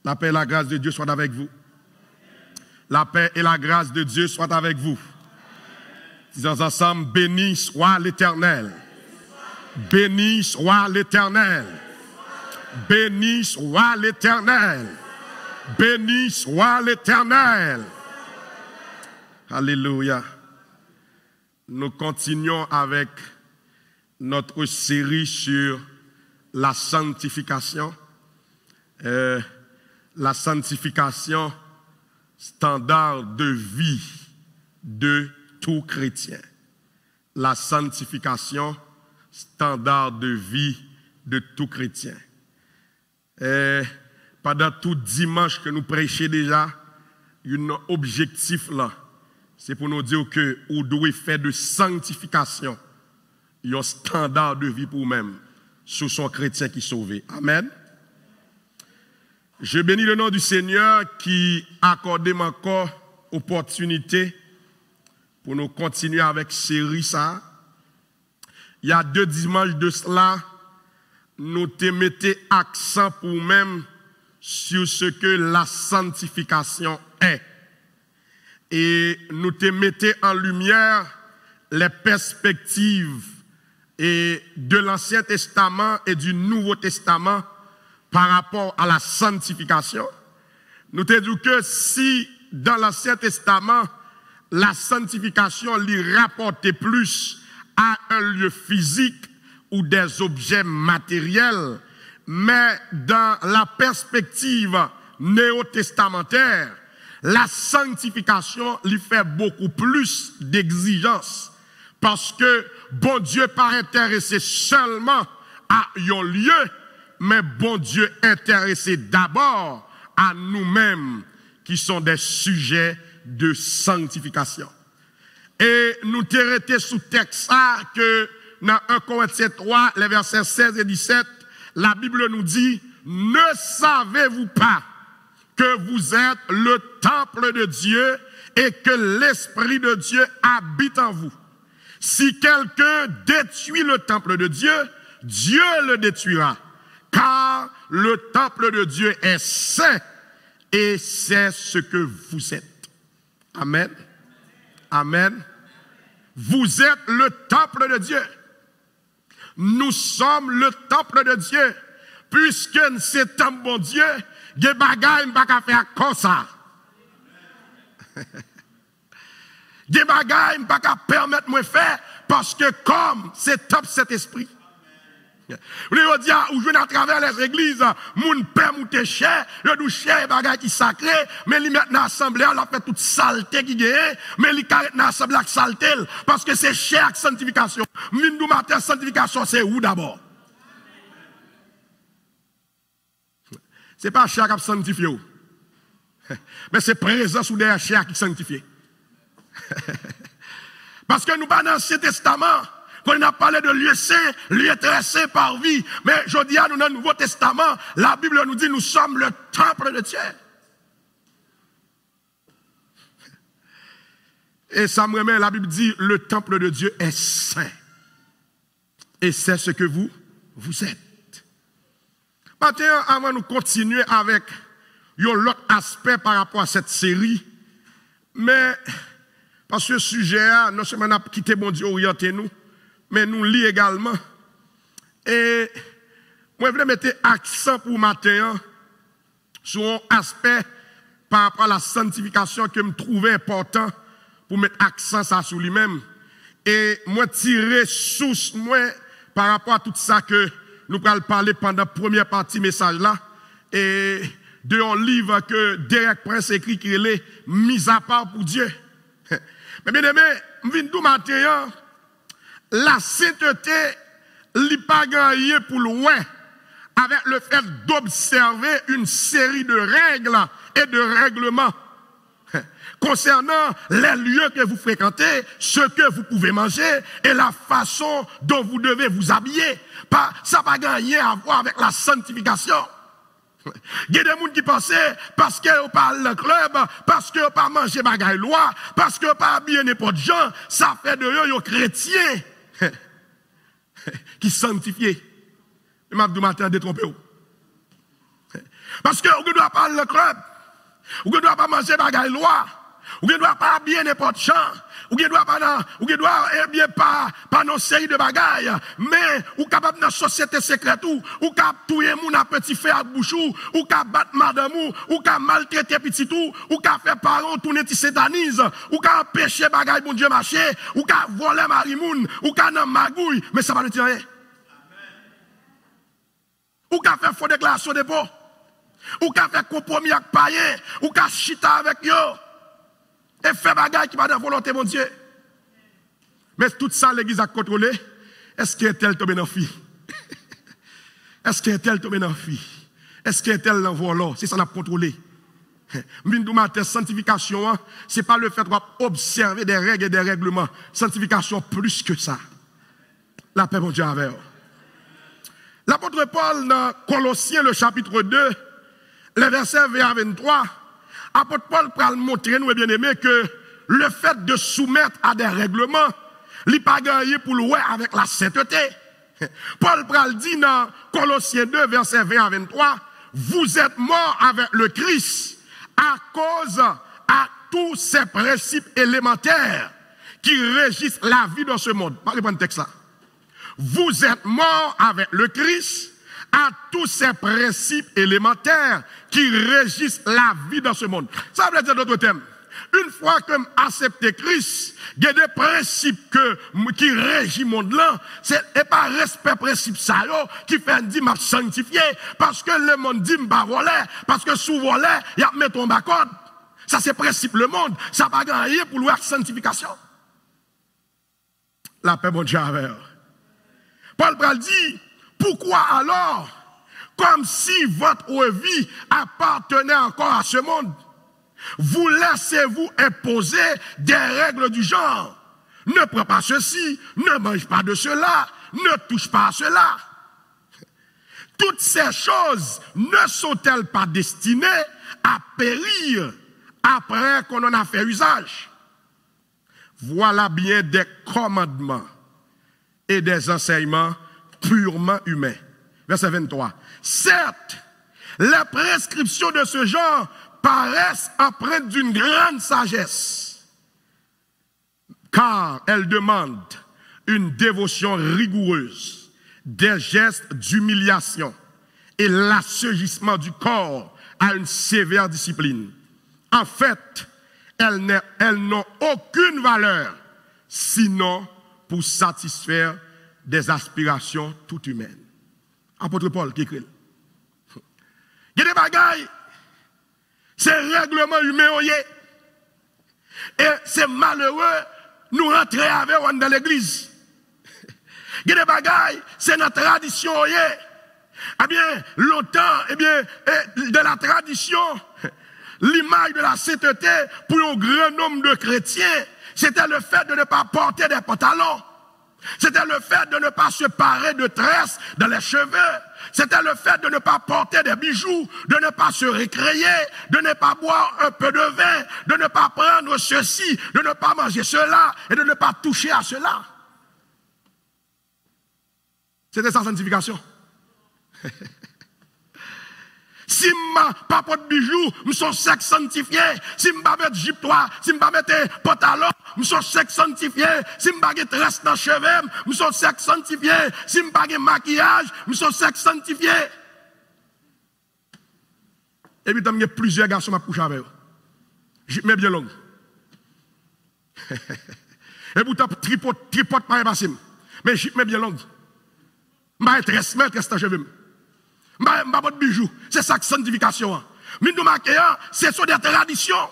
La paix et la grâce de Dieu soient avec vous. La paix et la grâce de Dieu soient avec vous. Disons ensemble, béni soit l'Éternel. Béni soit l'Éternel. Béni soit l'Éternel. Béni soit l'Éternel. Alléluia. Nous continuons avec notre série sur la sanctification. La sanctification, standard de vie de tout chrétien. La sanctification, standard de vie de tout chrétien. Pendant tout dimanche que nous prêchons déjà, un objectif là, c'est pour nous dire que nous devons faire de sanctification un standard de vie pour nous-mêmes, sur son chrétien qui est sauvé. Amen. Je bénis le nom du Seigneur qui a accordé encore opportunité pour nous continuer avec série ça. Il y a 2 dimanches de cela, nous te mettons accent pour nous-mêmes sur ce que la sanctification est. Et nous te mettons en lumière les perspectives de l'Ancien Testament et du Nouveau Testament par rapport à la sanctification. Nous te disons que si dans l'Ancien Testament, la sanctification lui rapportait plus à un lieu physique ou des objets matériels, mais dans la perspective néo-testamentaire, la sanctification lui fait beaucoup plus d'exigences parce que bon Dieu pas intéressé seulement à un lieu, mais bon Dieu intéressé d'abord à nous-mêmes qui sont des sujets de sanctification. Et nous t'arrêtons sous texte ça que dans 1 Corinthiens 3, les versets 16 et 17, la Bible nous dit, ne savez-vous pas que vous êtes le temple de Dieu et que l'Esprit de Dieu habite en vous. Si quelqu'un détruit le temple de Dieu, Dieu le détruira. Car le temple de Dieu est saint et c'est ce que vous êtes. Amen. Amen. Vous êtes le temple de Dieu. Nous sommes le temple de Dieu. Puisque c'est un bon Dieu, des bagailles pas qu'à faire comme ça. Des bagailles pas qu'à permettre de faire parce que comme c'est top cet esprit. Vous voulez dire, ou je viens à travers les églises, mon père mouté cher, le douche cher, bagaille qui sacré, mais il met dans l'assemblée, il a fait toute saleté qui gagne, mais il carrette dans l'assemblée avec saleté, parce que c'est cher avec sanctification. Mindou matin, sanctification, c'est où d'abord? Ce n'est pas cher qui sanctifie, mais c'est présence ou derrière cher qui sanctifie. Parce que nous pas dans l'Ancien Testament, quand on a parlé de lieu saint, lieu très saint par vie. Mais je dis à nous dans le Nouveau Testament, la Bible nous dit nous sommes le temple de Dieu. Et ça me remet, la Bible dit le temple de Dieu est saint. Et c'est ce que vous êtes. Maintenant, avant de continuer avec l'autre aspect par rapport à cette série, mais parce que ce sujet, non seulement on a quitté bon Dieu, orienté nous, mais nous lit également. Et moi, je voulais mettre accent pour matin sur un aspect par rapport à la sanctification que je trouvais important pour mettre accent ça sur lui-même. Et moi, tirer source moi par rapport à tout ça que nous allons parler pendant la première partie message là. Et de un livre que Derek Prince écrit qui est mis à part pour Dieu. Mais bien aimé, je viens de matin. La sainteté n'est pas gagnée pour loin avec le fait d'observer une série de règles et de règlements concernant les lieux que vous fréquentez, ce que vous pouvez manger et la façon dont vous devez vous habiller. Ça n'a pas gagné à voir avec la sanctification. Il y a des gens qui pensaient parce qu'ils n'ont pas le club, parce qu'ils n'ont pas mangé bagaille loi, parce qu'ils n'ont pas habillé n'importe gens, ça fait de eux des chrétiens qui sanctifiés. Et m'a dit matin détrompé. Parce que vous ne doit pas aller le club. Vous ne doit pas manger bagaille loi. Vous ne doit pas habiller n'importe champ. Vous ne doit pas bien pas une série de bagailles. Mais vous capable dans société secrète ou capable tuer moun à petit feu à bouchou, ou capable battre madame ou capable maltraiter petit ou capable faire parents tourner ti sétanise, ou capable pêcher bagaille bon Dieu marché, ou capable voler mari moun, ou capable nan magouille, mais ça va ne dire rien. Ou capable faire faux déclaration de dépôt. Ou capable faire compromis avec païen, ou capable chita avec yo. Et fait bagaille qui va dans la volonté, mon Dieu. Mais tout ça, l'église a contrôlé. Est-ce qu'elle est tombée dans la fille? Est-ce qu'elle est tombée dans la fille? Est-ce qu'elle est dans le volant? C'est ça qu'on a contrôlé. La sanctification, ce n'est pas le fait d'observer des règles et des règlements. Sanctification plus que ça. La paix, mon Dieu, avec vous. L'apôtre Paul, dans Colossiens, le chapitre 2, les versets 20 à 23, l'apôtre Paul peut montrer, nous, bien aimés, que le fait de soumettre à des règlements, il n'est pas gagné pour le avec la sainteté. Paul peut dire dans Colossiens 2, versets 20 à 23, vous êtes morts avec le Christ à cause à tous ces principes élémentaires qui régissent la vie dans ce monde. Parlez pas de texte là. Vous êtes morts avec le Christ à tous ces principes élémentaires qui régissent la vie dans ce monde. Ça veut dire d'autres thèmes. Une fois que accepté Christ, il y a des principes qui régissent le monde là. C'est pas respect principe ça qui fait dire m'a sanctifié parce que le monde dit m'a volé parce que sous volé il y a mis ton bacon. Ça c'est principe le monde, ça va gagner pour la sanctification. La paix mon Dieu avec. Paul Bral dit pourquoi alors comme si votre vie appartenait encore à ce monde, vous laissez-vous imposer des règles du genre. Ne prends pas ceci, ne mange pas de cela, ne touche pas à cela. Toutes ces choses ne sont-elles pas destinées à périr après qu'on en a fait usage? Voilà bien des commandements et des enseignements purement humains. Verset 23. Certes, les prescriptions de ce genre paraissent empreintes d'une grande sagesse, car elles demandent une dévotion rigoureuse, des gestes d'humiliation et l'assujettissement du corps à une sévère discipline. En fait, elles n'ont aucune valeur, sinon pour satisfaire des aspirations toutes humaines. Apôtre Paul qui écrit. Il y a des bagailles. C'est règlement humain. Et c'est malheureux, nous rentrer avec eux dans l'église. Il y a des bagailles, c'est notre tradition. Eh bien, longtemps, de la tradition, l'image de la sainteté pour un grand nombre de chrétiens, c'était le fait de ne pas porter des pantalons. C'était le fait de ne pas se parer de tresses dans les cheveux. C'était le fait de ne pas porter des bijoux, de ne pas se récréer, de ne pas boire un peu de vin, de ne pas prendre ceci, de ne pas manger cela et de ne pas toucher à cela. C'était sa sanctification. Si je pas porte bijoux, je suis sexe sanctifié. Si je ne pas mettre gyptois, si je ne pas mettre pantalon, je suis sexe sanctifié. Si je ne pas mettre tresse dans les cheveux, je suis sexe sanctifié. Si je ne pas mettre maquillage, je suis sexe sanctifié. Et puis, il y a plusieurs garçons qui couché avec eux. Je mets bien long. Et puis, tripote par les mais je mets bien long. Je mets tresse dans les cheveux. Pas de bijoux. C'est ça que sanctification. Mais nous marquons, ce sont des traditions.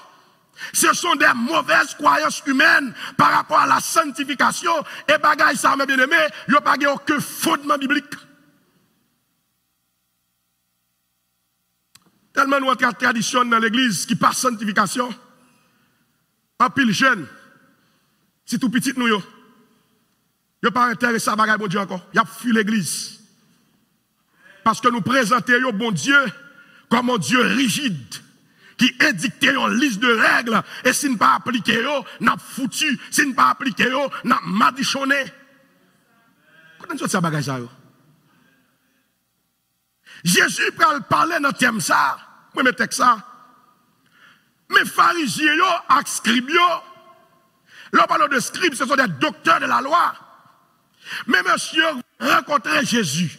Ce sont des mauvaises croyances humaines par rapport à la sanctification. Et bagaille ça, mes bien-aimés, il n'y a pas aucun fondement biblique. Tellement nous avons une tradition dans l'église qui passe sanctification. En pile jeune, si tout petit nous, il n'y a pas intéressé à bagaille bon Dieu encore. Il y a fui l'église. Parce que nous présentons un bon Dieu comme un Dieu rigide qui édicte une liste de règles et si nous ne pas appliquer, nous avons foutu. Si nous ne pas appliquer, nous avons madichonné. Comment est-ce que ça bagaille ça? Jésus parler dans le thème ça. Moi, je texte ça. Mais pharisiens, et scribes, là, parle de scribes, ce sont des docteurs de la loi. Mais monsieur rencontrait Jésus.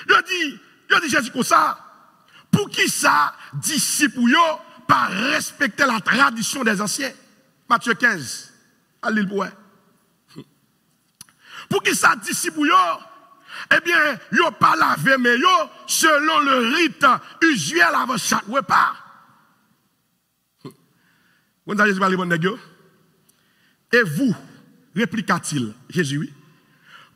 Il dit Jésus comme ça. Pour qui ça, disciples, pas respecter la tradition des anciens? Matthieu 15. Allez le pour qui ça, disciples, eh bien, yo pas lavé, mais yo, selon le rite usuel avant chaque repas. Vous avez parlé bon nègre. Et vous, répliqua-t-il, Jésus, oui.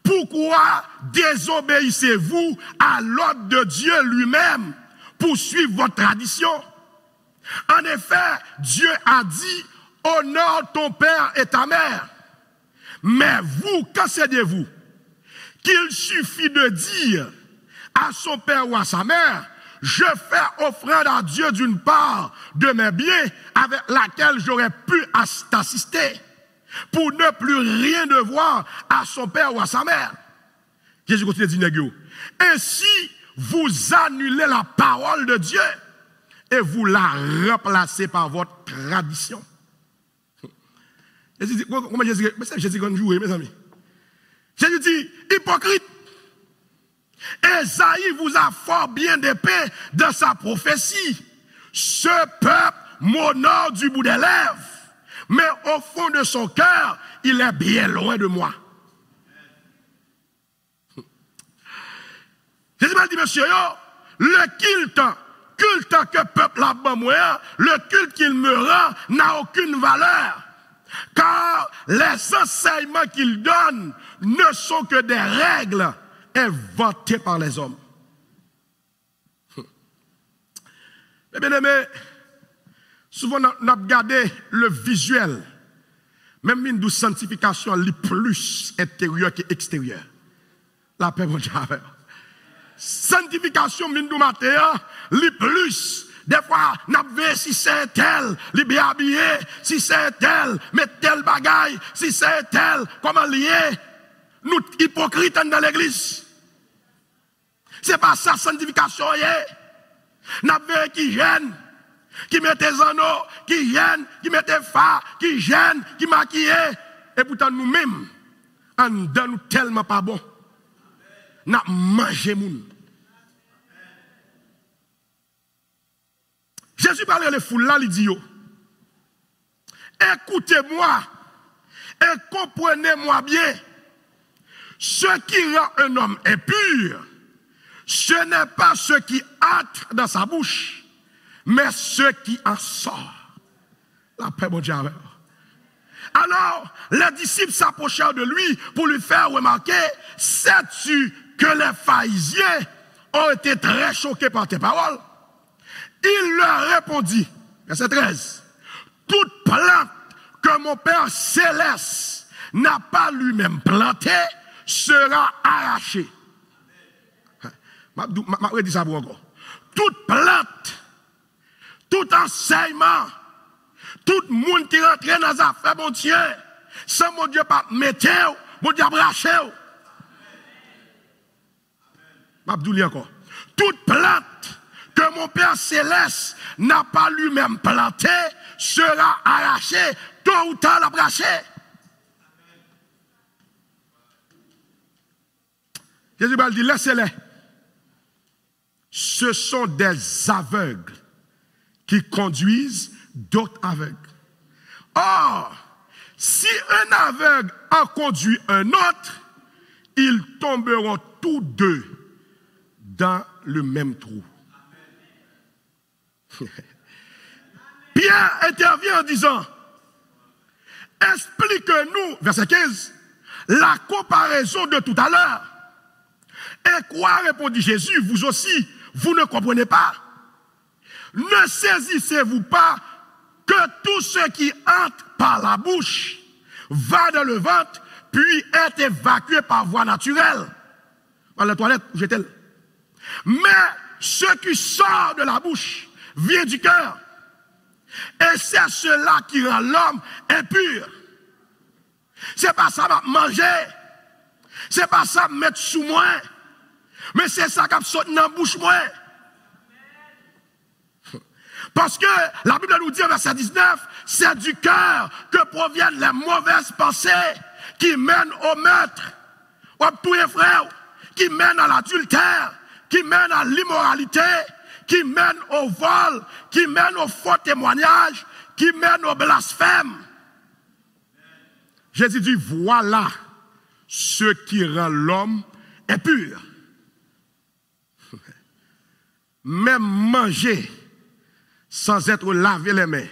Pourquoi désobéissez-vous à l'ordre de Dieu lui-même pour suivre votre tradition? En effet, Dieu a dit, honore ton père et ta mère. Mais vous, qu'enseignez-vous? Qu'il suffit de dire à son père ou à sa mère, je fais offrande à Dieu d'une part de mes biens avec laquelle j'aurais pu t'assister, pour ne plus rien devoir à son père ou à sa mère. Jésus continue de dire, ainsi vous annulez la parole de Dieu et vous la remplacez par votre tradition. Comment Jésus dit qu'on joue, mes amis? Jésus dit, hypocrite, Esaïe vous a fort bien dépeint dans sa prophétie. Ce peuple m'honore du bout des lèvres, mais au fond de son cœur, il est bien loin de moi. Jésus m'a dit, monsieur, le culte que peuple a bon moi, le culte qu'il me rend n'a aucune valeur. Car les enseignements qu'il donne ne sont que des règles inventées par les hommes. Mais bien aimé, souvent on a regardé le visuel, même une douce sanctification, les plus intérieure qu'extérieure. La paix, mon Dieu. Sanctification, mine du matin, les plus. Des fois, n'a vu si c'est tel, li bien habillé, si c'est tel, mais tel bagaille, si c'est tel, comment lié, nous hypocrites dans l'église. C'est pas ça, sanctification, n'a vu qui gêne, qui met des anneaux, qui gêne, qui met des phares, qui gêne, qui maquille, et pourtant nous-mêmes, en dedans nous tellement pas bon, n'a mangé moun. Jésus parlait les foules là, il dit, écoutez-moi et comprenez-moi bien. Ce qui rend un homme impur, ce n'est pas ce qui entre dans sa bouche, mais ce qui en sort. La paix, mon Dieu. Alors, les disciples s'approchèrent de lui pour lui faire remarquer, sais-tu que les pharisiens ont été très choqués par tes paroles? Il leur répondit, verset 13, toute plante que mon Père céleste n'a pas lui-même plantée sera arrachée. Je dis ça pour encore. Toute plante, tout enseignement, tout le monde qui rentre dans les affaires, mon Dieu, sans mon Dieu pas mettre, mon Dieu bracher. Je dis encore. Toute plante que mon Père céleste n'a pas lui-même planté sera arraché, tôt ou tard arraché. Jésus va dire, laissez-les. Ce sont des aveugles qui conduisent d'autres aveugles. Or, si un aveugle en conduit un autre, ils tomberont tous deux dans le même trou. Pierre intervient en disant, explique-nous, verset 15, la comparaison de tout à l'heure. Et quoi, répondit Jésus, vous aussi, vous ne comprenez pas? Ne saisissez-vous pas que tout ce qui entre par la bouche va dans le ventre, puis est évacué par voie naturelle? Dans la toilette, j'étais là. Mais ce qui sort de la bouche vient du cœur. Et c'est cela qui rend l'homme impur. C'est pas ça va manger. C'est pas ça mettre sous moi. Mais c'est ça qui a sauté dans la bouche moi. Parce que la Bible nous dit au verset 19, c'est du cœur que proviennent les mauvaises pensées qui mènent au meurtre, au tous les frères, qui mènent à l'adultère, qui mènent à l'immoralité, qui mènent au vol, qui mènent au faux témoignage, qui mènent au blasphème. Jésus dit, voilà ce qui rend l'homme impur. Même manger sans être lavé les mains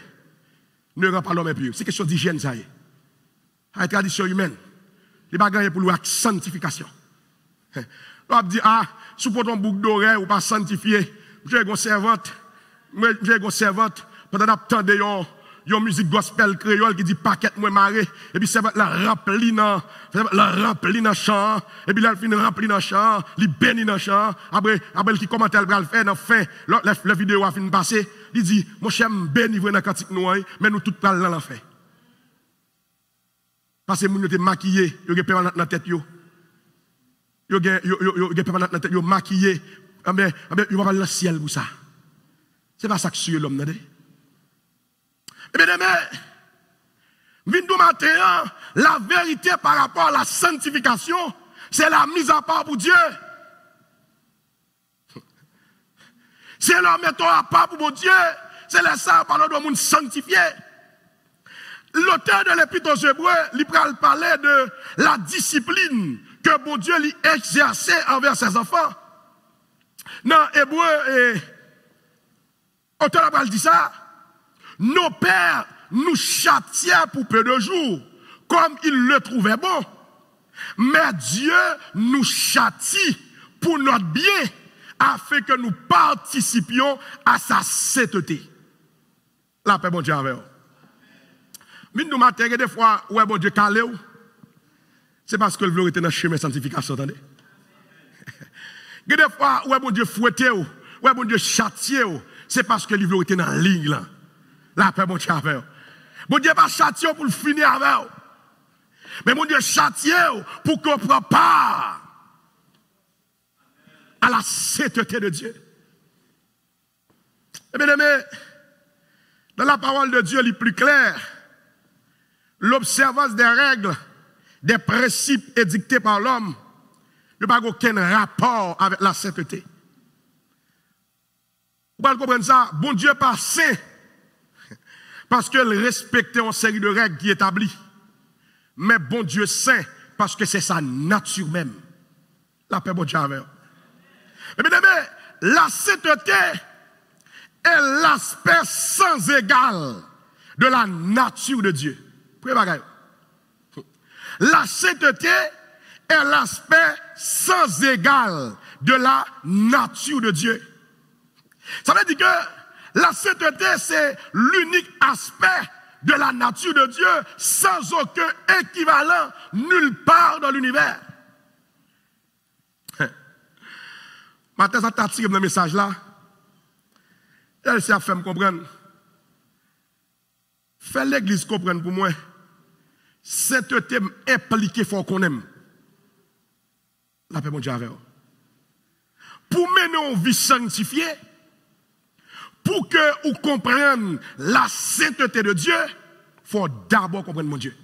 ne rend pas l'homme impur. C'est question d'hygiène, ça y est. C'est une tradition humaine. Il n'y a pas gagné pour la sanctification. On dit, ah, sous ton bouc d'oreille ou pas sanctifié, j'ai une servante, pendant que yon musique gospel créole qui dit paquet moi maré et puis servante la rempli dans chant et puis là elle finit rempli dans chant, il bénit dans chant, après qui commentaire le faire dans fin la vidéo a fini passer, il dit mon cher béni dans cantique noir mais nous tout parle dans l'enfer. Parce que moun yo te maquillé, yo gen permanent dans tête yo. Yo gen permanent dans tête yo maquillé, mais yo va pas dans le ciel pour ça. C'est pas ça que suit l'homme, n'adé. Eh bien, matin, la vérité par rapport à la sanctification, c'est la mise à part pour Dieu. C'est la mettre à part pour mon Dieu. C'est la ça parler de monde sanctifié. L'auteur de l'Épître aux Hébreux, il parler de la discipline que bon Dieu lui exerçait envers ses enfants. Dans Hébreux, auteur a dit ça. Nos pères nous châtiaient pour peu de jours, comme ils le trouvaient bon. Mais Dieu nous châtie pour notre bien, afin que nous participions à sa sainteté. La paix, bon Dieu, avec vous. Mais nous matins, des fois, ouais, bon Dieu, calé, c'est parce que le veut être dans le chemin de sanctification, attendez. Des fois, ouais, bon Dieu, fouetté, ouais, bon Dieu, châtié, c'est parce que le veut être dans la ligne, là. La paix, bon Dieu, avec vous. Bon Dieu, pas châtié pour le finir avec vous. Mais mon Dieu, châtié pour qu'on prenne part à la sainteté de Dieu. Eh bien, aimé, dans la parole de Dieu, il est plus clair. L'observance des règles, des principes édictés par l'homme, n'a pas aucun rapport avec la sainteté. Vous pouvez comprendre ça? Bon Dieu pas saint, parce qu'il respectait une série de règles qui établies. Mais bon Dieu saint, parce que c'est sa nature même. La paix, bon Dieu avec. Eh bien, la sainteté est l'aspect sans égal de la nature de Dieu. La sainteté est l'aspect sans égal de la nature de Dieu. Ça veut dire que la sainteté, c'est l'unique aspect de la nature de Dieu sans aucun équivalent nulle part dans l'univers. Maintenant, ça t'a tiré dans le message là. Elle s'est fait me comprendre. Fais l'église comprendre pour moi. Sainteté impliquée, il faut qu'on aime. La paix, mon Dieu, avec vous. Pour mener une vie sanctifiée, pour que vous compreniez la sainteté de Dieu, il faut d'abord comprendre mon Dieu.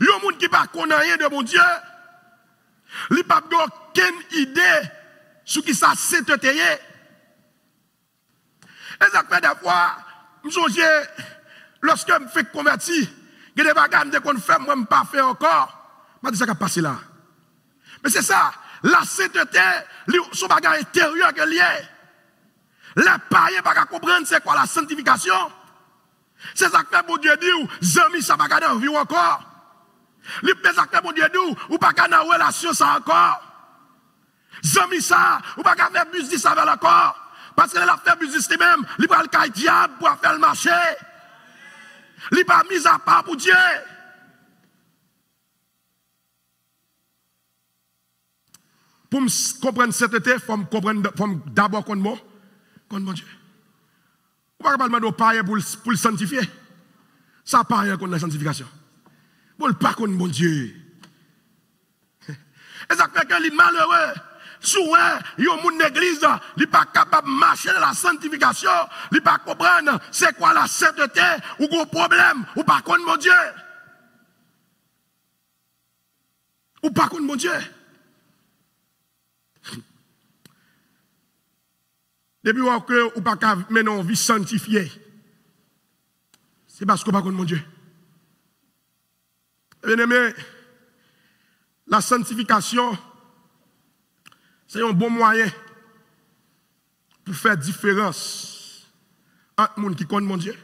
Il y a des gens qui ne connaissent rien de mon Dieu. Il n'y a pas aucune idée sur qui sa sainteté est. Et ça fait des fois, lorsque je me fais convertir, il y a des bagages qu'on fait, moi je ne pas fait encore. Je dis ça qui a passé là. Mais c'est ça, la sainteté, son bagage intérieur que lié. Les païens ne peuvent pas comprendre c'est quoi la sanctification. C'est ça que fait mon Dieu dit, zami ça ne va pas dans la vie encore. Les ça que fait mon Dieu dit, ou pas dans la relation ça encore. Zami ça, ou pas faire business avec encore. Parce que la fait business lui-même, il va le diable pour faire le marché. Il n'est pas mis à part pour Dieu. Pour me comprendre cette idée, il faut d'abord connaître mon Dieu. On ne va pas demander au païen pour le sanctifier. Ça n'a pas rien contre la sanctification. Pour ne pas connaître mon Dieu. Et ça fait que les malheureux, souvent, il y a une église, il n'est pas capable de marcher dans la sanctification, il n'est pas comprendre c'est quoi la sainteté, ou gros problème, ou par contre mon Dieu. Ou par contre mon Dieu. Depuis que ou pas mener une vie sanctifiée, c'est parce qu'on pas contre mon Dieu. Bien aimé, la sanctification, c'est un bon moyen pour faire différence entre les gens qui connaissent mon Dieu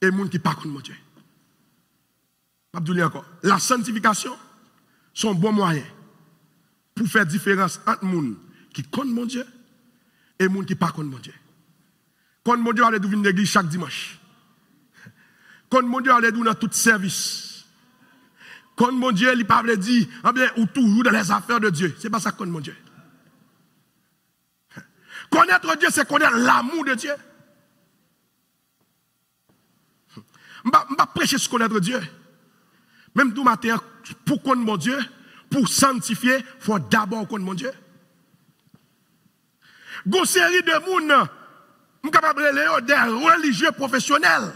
et les gens qui ne connaissent pas mon Dieu. Je vais vous dire encore. La sanctification, c'est un bon moyen pour faire différence entre les gens qui connaissent mon Dieu et les gens qui ne connaissent pas mon Dieu. Quand mon Dieu allait dans l'église chaque dimanche. Quand mon Dieu allait dans tout service. Quand mon Dieu, il ne peut pas dire, ah bien, ou toujours dans les affaires de Dieu. Ce n'est pas ça qu'on mon Dieu. Connaître Dieu, c'est connaître l'amour de Dieu. Je ne vais pas prêcher sur connaître Dieu. Même tout matin, pour connaître mon Dieu, pour sanctifier, il faut d'abord connaître mon Dieu. Il y a une série de monde, je suis capable de dire des religieux professionnels.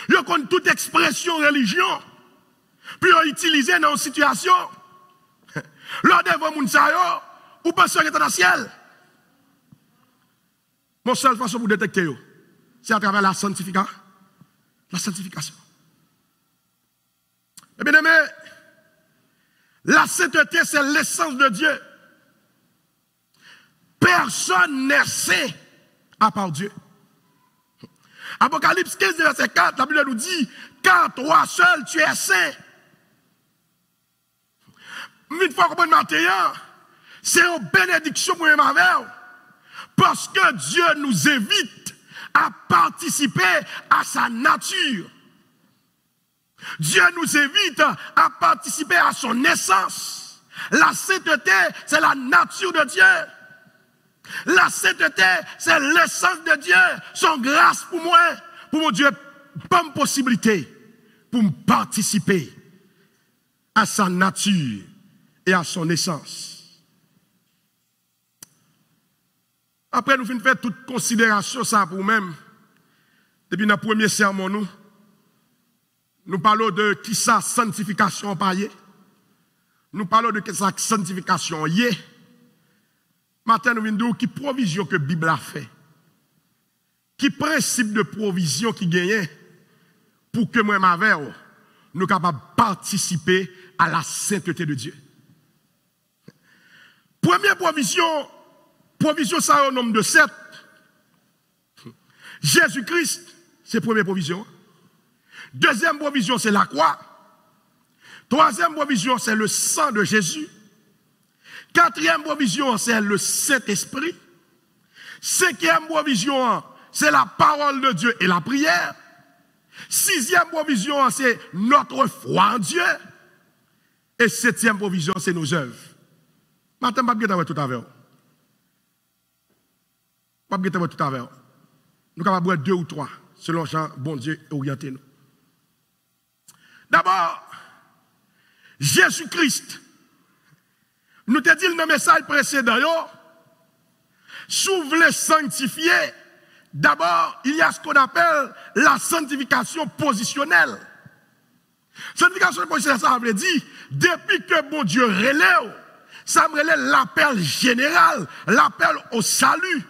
Ils connaissent toute expression religion. Puis ils utilisent dans une situation. Lors de vos gens, ou pensez que dans le ciel. Mon seule façon pour détecter, c'est à travers la sanctification. La sanctification. Eh bien aimé, la sainteté, c'est l'essence de Dieu. Personne n'est saint à part Dieu. Apocalypse 15, verset 4, la Bible nous dit, car toi seul tu es saint. Une fois qu'on matin, c'est une bénédiction pour ma mère. Parce que Dieu nous invite à participer à sa nature. Dieu nous invite à participer à son essence. La sainteté, c'est la nature de Dieu. La sainteté, c'est l'essence de Dieu. Son grâce pour moi, pour mon Dieu, bonne possibilité pour me participer à sa nature et à son essence. Après, nous finissons faire toute considération ça pour nous-mêmes. Depuis notre premier sermon, nous parlons de qui sa sanctification paye. Nous parlons de qui sa sanctification y. Matin, nous venons de qui provision que la Bible a fait. Qui principe de provision qui gagne pour que moi, ma mère, nous sommes capables de participer à la sainteté de Dieu. Première provision ça au nombre de 7. Jésus-Christ, c'est la première provision. Deuxième provision, c'est la croix. Troisième provision, c'est le sang de Jésus. Quatrième provision, c'est le Saint-Esprit. Cinquième provision, c'est la parole de Dieu et la prière. Sixième provision, c'est notre foi en Dieu. Et septième provision, c'est nos œuvres. Maintenant, je ne vais pas tout à l'heure. Je ne vais pas tout à l'heure. Nous sommes capables de 2 ou 3, selon Jean, bon Dieu, orienté nous. D'abord, Jésus-Christ. Nous te dit dans le message précédent, si vous voulez sanctifier, d'abord, il y a ce qu'on appelle la sanctification positionnelle. Sanctification positionnelle, ça veut dire, depuis que bon Dieu relève, ça me relève l'appel général, l'appel au salut.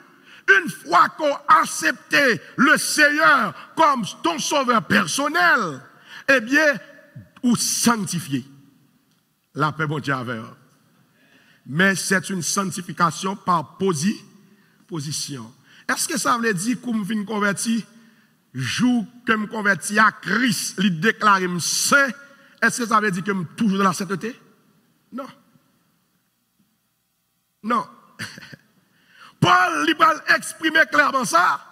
Une fois qu'on a accepté le Seigneur comme ton sauveur personnel, eh bien, ou sanctifier. La paix, bon Dieu, avec. Mais c'est une sanctification par position. Est-ce que ça veut dire que je me convertis, jour que je me convertis à Christ, il déclare saint, est-ce que ça veut dire que je suis toujours dans la sainteté? Non. Non. Paul, il va exprimer clairement ça.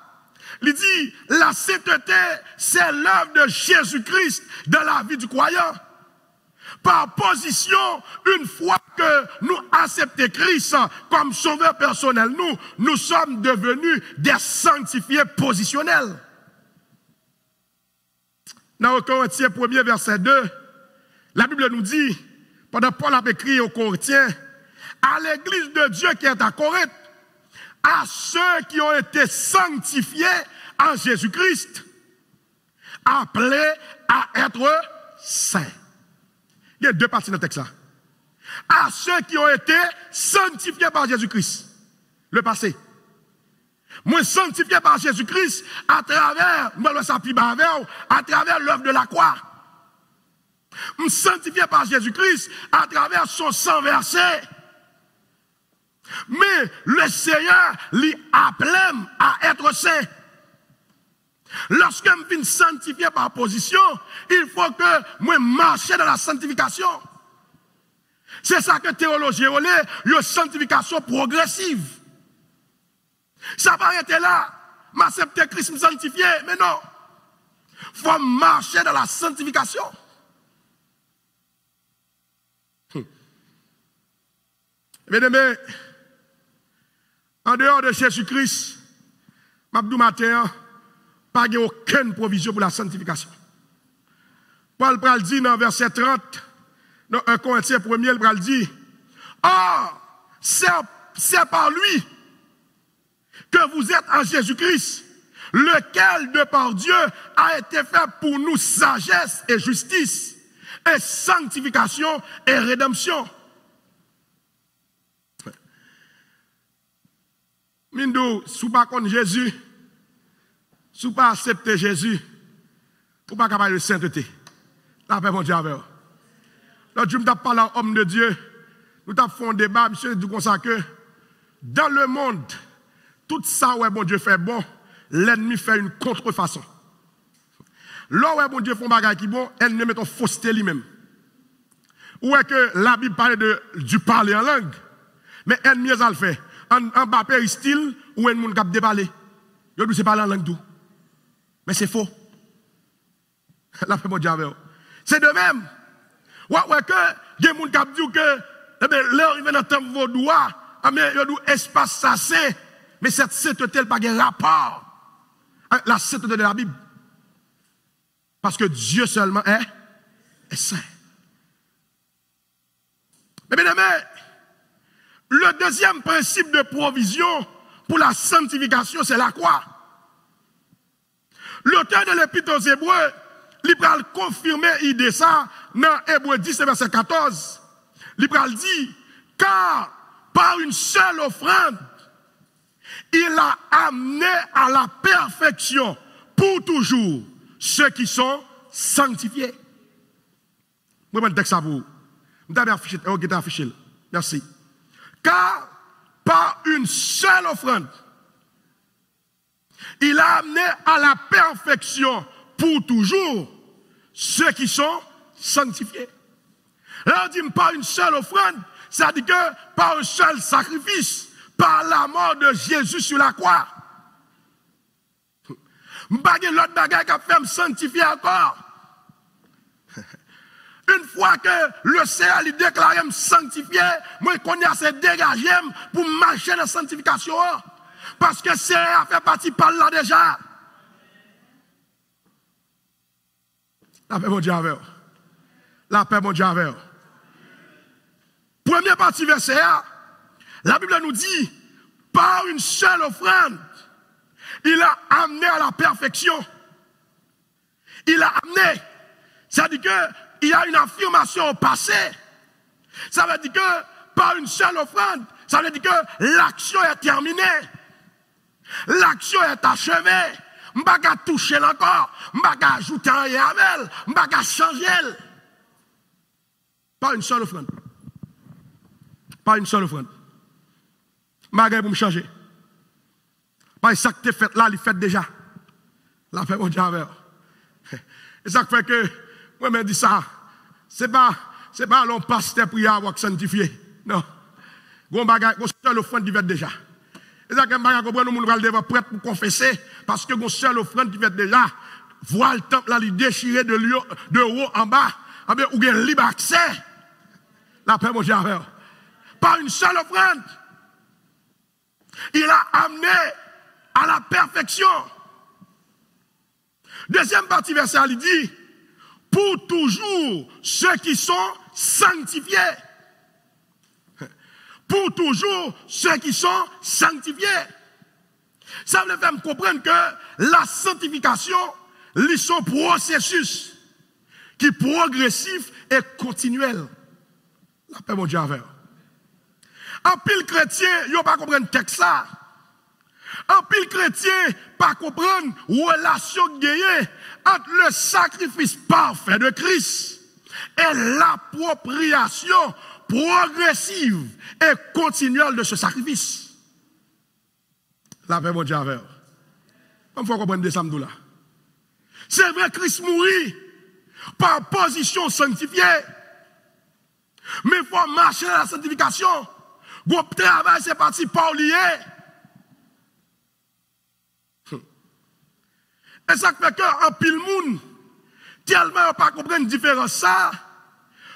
Il dit, la sainteté, c'est l'œuvre de Jésus-Christ dans la vie du croyant. Par position, une fois que nous acceptons Christ comme sauveur personnel, nous sommes devenus des sanctifiés positionnels. Dans Corinthiens 1er verset 2, la Bible nous dit, pendant Paul a écrit aux Corinthiens, à l'église de Dieu qui est à Corinthe, à ceux qui ont été sanctifiés en Jésus-Christ, appelés à être saints. Il y a deux parties dans le texte là. À ceux qui ont été sanctifiés par Jésus-Christ. Le passé. Moi, sanctifié par Jésus-Christ à travers, à travers l'œuvre de la croix. Je suis sanctifié par Jésus-Christ à travers son sang versé. Mais le Seigneur lui appelle à être saint. Lorsque je suis sanctifié par position, il faut que je marche dans la sanctification. C'est ça que théologie est, une sanctification progressive. Ça va être là, m'accepter Christ me sanctifié, mais non. Il faut marcher dans la sanctification. Bien-aimés, en dehors de Jésus-Christ, Mabdou matin, pas aucune provision pour la sanctification. Paul pral dit dans verset 30, dans 1 Corinthiens 1er, il pral dit, or, c'est par lui que vous êtes en Jésus-Christ, lequel de par Dieu a été fait pour nous sagesse et justice, et sanctification et rédemption. Mindou, si vous ne connaissez pas Jésus, si vous ne acceptez pas Jésus, vous ne pouvez pas capable de sainteté. La paix, mon Dieu, avec vous. L'autre jour, je parlé à l'homme de Dieu, nous avons fait un débat, monsieur, dit comme ça que dans le monde, tout ça, ouais, bon Dieu fait bon, l'ennemi fait une contrefaçon. Là, ouais, bon Dieu fait un bagage qui bon, l'ennemi met en fausseté lui-même. Ou est que la Bible parle du parler en langue, mais l'ennemi a le fait. En bas péristyle, ou un monde qui a débalé. Il dit c'est parler en langue tout. Mais c'est faux. La paix, mon Dieu, avec vous. C'est de même. Ouais, que, il y a des gens qui disent que, l'heure, il vient d'entendre vos doigts, mais il y a un espace ça c'est, mais cette sainteté, elle n'a pas de rapport avec la sainteté de la Bible. Parce que Dieu seulement est saint. Mais bien aimé, le deuxième principe de provision pour la sanctification, c'est la croix. L'auteur de l'Épître aux Hébreux, il va confirmer l'idée ça dans Hébreux 10, verset 14. Il va dire, car par une seule offrande, il a amené à la perfection pour toujours ceux qui sont sanctifiés. Je vais vous dire ça pour vous. Je vais afficher. Merci. Car par une seule offrande, il a amené à la perfection pour toujours ceux qui sont sanctifiés. Là, on dit par une seule offrande, ça dit que par un seul sacrifice, par la mort de Jésus sur la croix. M'bagé l'autre bagaille qui a fait me sanctifier encore. Une fois que le Seigneur lui déclare me sanctifier, moi je connais assez dégagé pour marcher dans la sanctification. Parce que le Seigneur a fait partie par là déjà. La paix, mon Dieu, avec vous. La paix, mon Dieu, avec vous. Première partie verset, la Bible nous dit, par une seule offrande, il a amené à la perfection. Il a amené. Ça veut dire qu'il y a une affirmation au passé. Ça veut dire que par une seule offrande, ça veut dire que l'action est terminée. L'action est achevée. Je ne vais pas toucher encore. Je ne vais pas ajouter rien à elle. Je ne vais pas changer elle. Par une seule offrande. Par une seule offrande. Je ne vais pas me changer. Par ça que tu fait là, il fait déjà. La paix, mon Dieu, avec. Et ça fait que, moi, je dis ça. C'est pas l'on pasteur pour y avoir sanctifié. Non. Gon bagay, gon seul offrande qui fait déjà. Et ça que bagay comprendre nous va devant prêt pour confesser parce que gon seul offrande qui fait déjà. Voir le temple là, il déchiré de haut en bas, ou bien libre accès. La paix, mon Dieu, avec. Par une seule offrande. Il a amené à la perfection. Deuxième partie verset, il dit, pour toujours ceux qui sont sanctifiés. Pour toujours ceux qui sont sanctifiés. Ça veut faire me comprendre que la sanctification, c'est son processus qui est progressif et continuel. La paix, mon Dieu, avec. En pile chrétien, ils ne pas comprendre le texte ça. En pile chrétien, pas comprendre la relation gagnée entre le sacrifice parfait de Christ et l'appropriation progressive et continuelle de ce sacrifice. La paix, mon Dieu, avec. Il faut comprendre de ça, là. C'est vrai, Christ mourit par position sanctifiée. Mais il faut marcher dans la sanctification. Le travail, c'est parti par lié. Et ça fait qu'en pile monde, tellement pas comprendre la différence ça,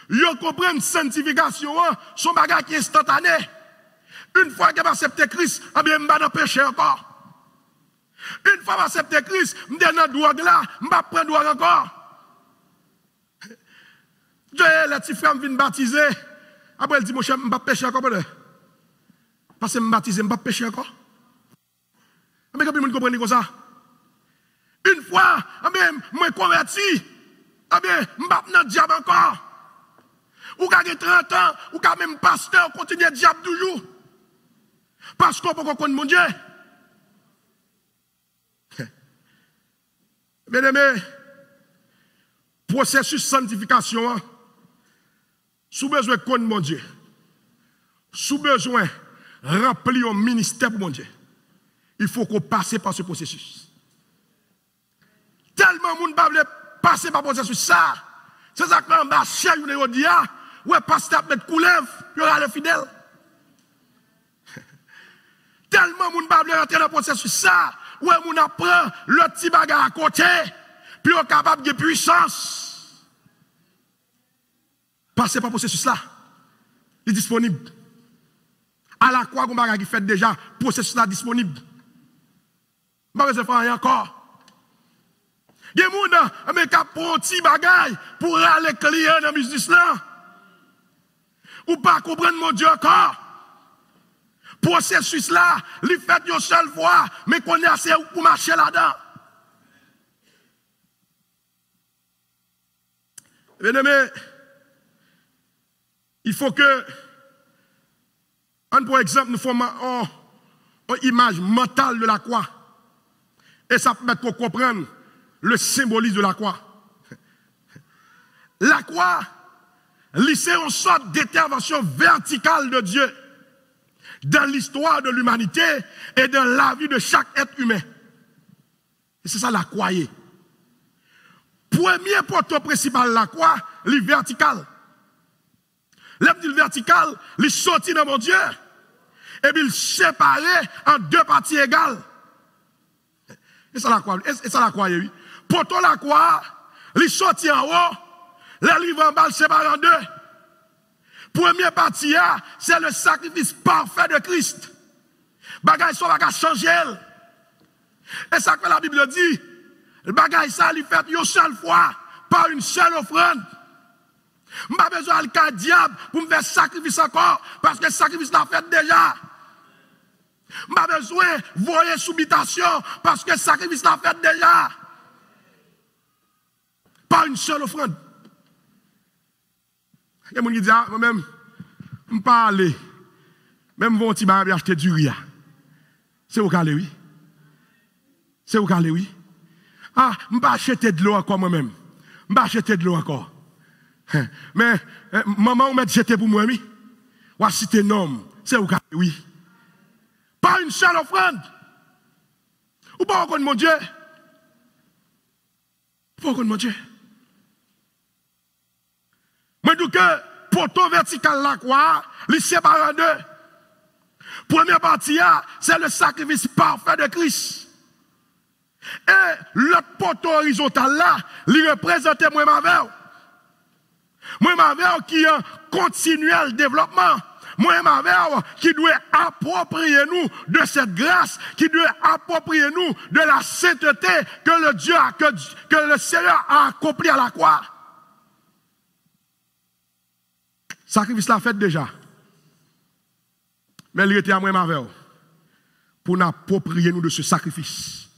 ils comprennent la sanctification, son bagage qui est instantané. Une fois que accepté Christ, je ne vais pas péché encore. Une fois que accepté Christ, je vais dans la drogue là, je ne vais pas prendre drogue encore. Les petits frères viennent baptiser. Après, il dit, mon cher, je ne vais pas pécher encore. Parce que je me baptise, je ne vais pas pécher encore. Mais quand vous comprenez comme ça? Une fois, je converti, je ne vais pas dans le diable encore. Ou quand 30 ans, ou quand même pasteur, continue le diable toujours. Parce qu'on peut connaître mon Dieu. Bien aimé, processus de sanctification, sous besoin de connaître mon Dieu, sous besoin de remplir un ministère pour mon Dieu, il faut qu'on passe par ce processus. Tellement de monde ne veut pas passer par ce processus. Ça, c'est ça que l'on a cher, on dit, ouais, pasteur, mettre coulev, il y aura les fidèles. Tellement de monde ne veut rentrer dans le processus. Ça, ouais, on apprend le petit bagage à côté, puis on est capable de puissance. Passez par le processus là. Il est disponible. À la croix, on bagage qui fait déjà, le processus là disponible. Je ne vais pas faire rien encore. Il y a des gens qui ont un petit bagage pour aller client dans le business là. Ou pas comprendre mon Dieu encore. Processus là, il fait une seule fois, mais qu'on est assez pour marcher là-dedans. Bien aimé, il faut que, pour exemple, nous faisons une image mentale de la croix. Et ça permet de comprendre le symbolisme de la croix. La croix, c'est une sorte d'intervention verticale de Dieu dans l'histoire de l'humanité et dans la vie de chaque être humain. Et c'est ça la croix. Premier poteau principal de la croix, le vertical. Le vertical, il sorti dans mon Dieu et puis il séparé en deux parties égales. Et ça la croix, oui. Poteau la croix, il sorti en haut, le livre en bas, il séparé en deux. Première partie, c'est le sacrifice parfait de Christ. Bagay ça va changer. Et ça que la Bible dit, le bagay ça, il fait une seule fois, par une seule offrande. Je n'ai pas besoin de diable pour me faire sacrifice encore, parce que le sacrifice l'a fait déjà. Je n'ai pas besoin de voyer subitation, parce que le sacrifice l'a fait déjà. Par une seule offrande. Il y a des gens qui disent, moi-même, je ne peux pas aller. Même si je vais acheter du riz. C'est où qu'aller, oui. C'est où qu'aller, oui. Ah, je ne peux pas acheter de l'eau encore moi-même. Je ne peux pas acheter de l'eau encore. Mais, maman, on m'a jeté pour moi, oui. Ou si t'es homme, c'est où qu'aller, oui. Pas une seule offrande. Ou pas encore mon Dieu. Pas encore mon Dieu. Mais donc, poteau vertical la croix, il sépare en deux. Première partie, c'est le sacrifice parfait de Christ. Et l'autre poteau horizontal là, il représente moi-même. Moi-même qui est en continuel développement. Moi-même qui doit approprier nous de cette grâce, qui doit approprier nous de la sainteté que le Seigneur a accompli à la croix. Sacrifice la fait déjà. Mais il était à moi avec pour nous approprier nous de ce sacrifice.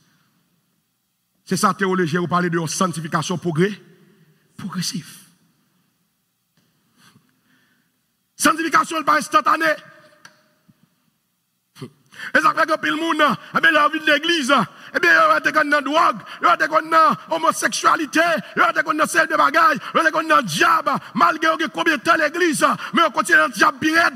C'est ça théologie, vous parlez de sanctification progressive. Sanctification n'est pas instantanée. Et ça fait que tout le monde, eh bien, la vie de l'église, eh bien, il y a des gens dans la drogue, il y a des gens dans l'homosexualité, il y a des gens dans celle de bagaille, il y a des gens dans le diable, malgré combien de temps l'église, mais on continue dans le diable bien.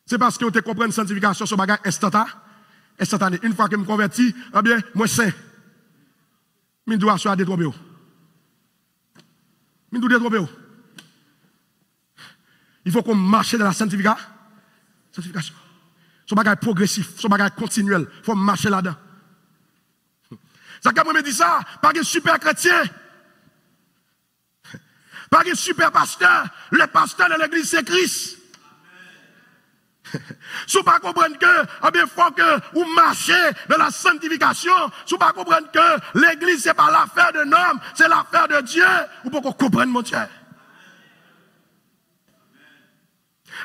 C'est parce que vous comprenez la sanctification sur bagaille instantané. Une fois que je me convertis, eh bien, moi c'est. Je dois assurer détromper. Je dois détromper. Il faut qu'on marche dans la sanctification. Son bagage progressif, son bagage continuel. Il faut marcher là-dedans. Ça, quand me dit ça, pas de super chrétien. Pas de super pasteur. Le pasteur de l'église, c'est Christ. Si vous ne comprenez que, il faut que vous marchez dans la sanctification. Si vous ne comprenez que l'église, ce n'est pas l'affaire d'un homme, c'est l'affaire de Dieu. Vous pouvez comprendre, mon Dieu.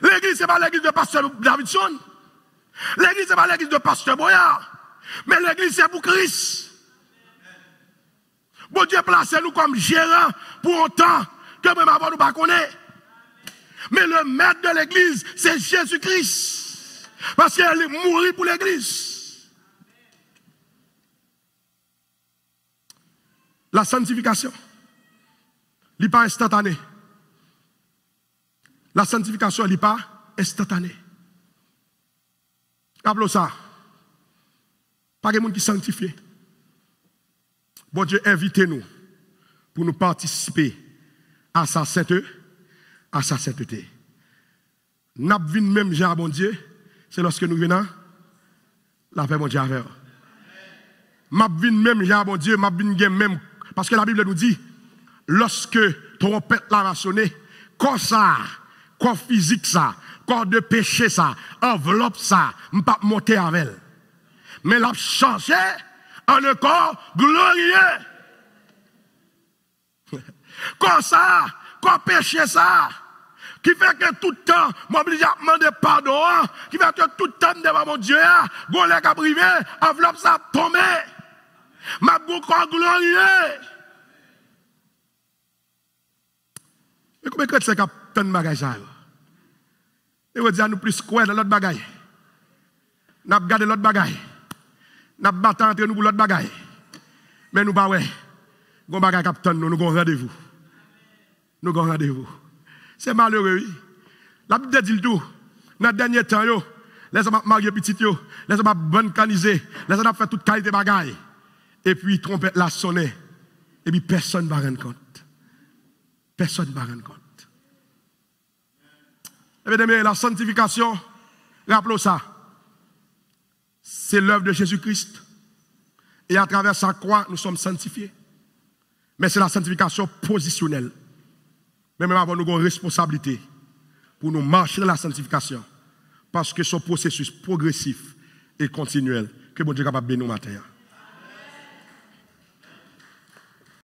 L'église, ce n'est pas l'église de pasteur Davidson. L'église, ce n'est pas l'église de pasteur Boyard. Mais l'église, c'est pour Christ. Bon Dieu, placez-nous comme gérants pour autant que même avant nous ne connaissons. Mais le maître de l'église, c'est Jésus-Christ. Parce qu'il est mort pour l'église. La sanctification, elle n'est pas instantanée. La sanctification, elle n'est pas instantanée. Rappelons ça. Pas de monde qui sanctifie. Bon Dieu, invitez-nous pour nous participer à sa sainteté. N'a vu même j'ai bon Dieu, c'est lorsque nous venons la paix mon Dieu avec. M'a vu même j'ai bon Dieu, m'a vu même parce que la Bible nous dit lorsque trompette la sonné, corps ça, corps physique ça, corps de péché ça, enveloppe ça, m'pas monter avec elle. Mais l'a changé en un corps glorieux. Corps ça, corps péché ça. Qui fait que tout le temps, moi, je demande pardon, qui fait que tout le temps, devant mon Dieu, golek a privé, enveloppe ça tombé. Ma corps glorieux. Mais comment est-ce que c'est tant de bagages ça? Et vous dites, nous plus quoi dans l'autre bagaille. Nous avons gardé l'autre bagaille. Nous avons battu entre nous pour l'autre bagaille. Mais nous pas ouais. Nous avons avons rendez-vous. Nous avons rendez-vous. C'est malheureux, oui. La Bible dit le tout. Dans le dernier temps, les hommes mariés petits, les hommes bonnes canisés, les hommes fait toute qualité de bagaille. Et puis, trompette la sonner. Et puis, personne ne va rendre compte. Personne ne va rendre compte. Et bien, la sanctification, rappelons ça. C'est l'œuvre de Jésus-Christ. Et à travers sa croix, nous sommes sanctifiés. Mais c'est la sanctification positionnelle. Mais même avant, nous avons une responsabilité pour nous marcher dans la sanctification. Parce que ce processus progressif et continuel, que bon Dieu est capable de bénir nous matin.